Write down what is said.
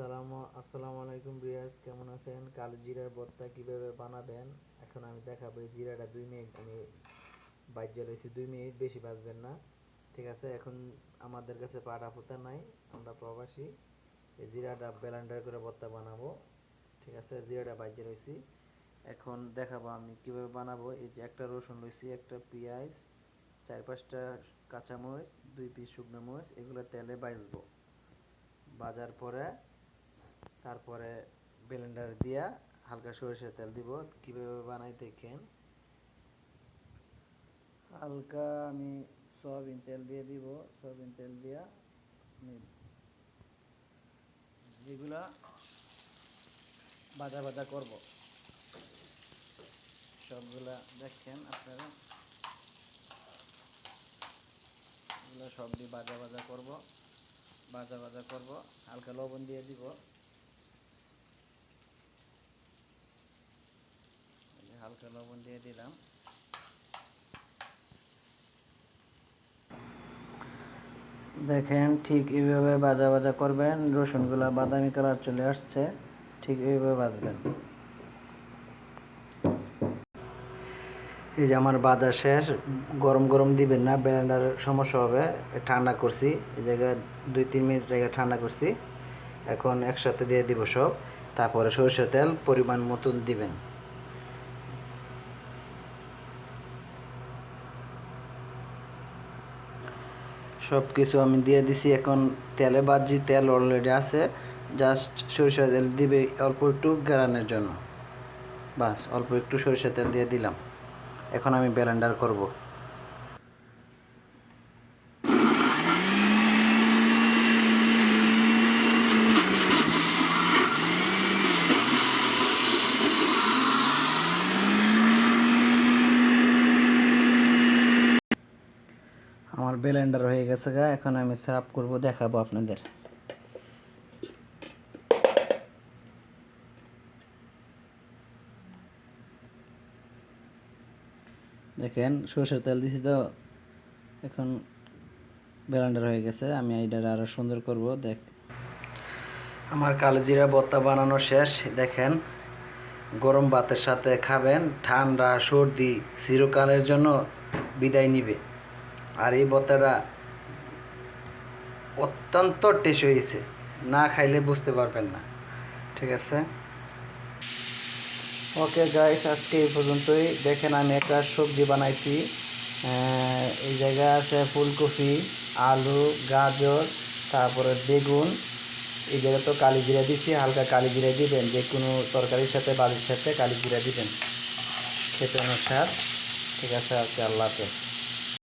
আসসালামু আলাইকুম রিয়াজ, কেমন আছেন? কালো জিরার ভর্তা কিভাবে বানাবেন এখন আমি দেখাবো। এই জিরাটা 2 মিনিট আমি ভাজ্যা লইছি, 2 মিনিট বেশি ভাজবেন না। ঠিক আছে, এখন আমাদের কাছে পাটা পোতা নাই, আমরা প্রবাসী। এই জিরাটা ব্লেন্ডার করে ভর্তা বানাবো। ঠিক আছে, জিরাটা ভাজ্যা লইছি, এখন দেখাবো আমি কিভাবে বানাবো। এই যে একটা রসুন লইছি, একটা পেঁয়াজ, 4-5টা কাঁচামরিচ, 2 পিস শুকনো মরিচ, এগুলো তেলে ভাজবো। ভাজার পরে তারপরে ব্লেন্ডার দিয়া হালকা সরিষার তেল দিব। কিভাবে বানাই দেখেন। হালকা আমি সয়াবিন তেল দিয়ে দিব। সয়াবিন তেল দিয়া আমি যেগুলা ভাজা ভাজা করব সবগুলা দেখেন আপনারা, এগুলো সব দিয়ে ভাজা ভাজা করব। ভাজা ভাজা করব, হালকা লবণ দিয়ে দিব। হালকা লবণ দিয়ে দিলাম। দেখেন, ঠিক এইভাবে ভাজা ভাজা করবেন। রসুনগুলা বাদামি কালার চলে আসছে, ঠিক এইভাবে ভাজবেন। এই যে আমার ভাজা শেষ। গরম গরম দিবেন না, ব্লেন্ডার সমস্যা হবে। ঠান্ডা করছি, এই জায়গায় 2-3 মিনিট জায়গায় ঠান্ডা করছি। এখন একসাথে দিয়ে দিব সব। তারপরে সরষের তেল পরিমাণ মতন দিবেন। সব কিছু আমি দিয়ে দিছি। এখন তেলে ভাজি, তেল অলরেডি আছে, জাস্ট সরিষার তেল দিবে অল্প একটু গ্রানের জন্য। বাস অল্প একটু সরিষার তেল দিয়ে দিলাম। এখন আমি ব্লেন্ডার করব। আমার ব্লেন্ডার হয়ে গেছে গা, এখন আমি সার্ভ করব, দেখাবো আপনাদের। দেখেন, সরষের তেল দিছি তো, এখন ব্লেন্ডার হয়ে গেছে। আমি এইটা আরো সুন্দর করব। আমার কালো জিরা ভর্তা বানানো শেষ। দেখেন, গরম ভাতের সাথে খাবেন, ঠান্ডা সর্দি চিরকালের জন্য বিদায় নিবে। আর এই ভর্তাটা অত্যন্ত টেস্ট হয়েছে, না খাইলে বুঝতে পারবেন না। ঠিক আছে, ওকে গাইস, আজকে এই পর্যন্তই। দেখেন, আমি একটা সবজি বানাইছি। এই জায়গায় আছে ফুলকপি, আলু, গাজর, তারপরে বেগুন। এই জায়গায় তো কালি জিরা দিছি, হালকা কালি জিরা দিবেন। যে কোনো তরকারির সাথে, বাড়ির সাথে কালি জিরা দিবেন, খেতে অনেক স্বাদ। ঠিক আছে, ওকে, আল্লাহ হাফেজ।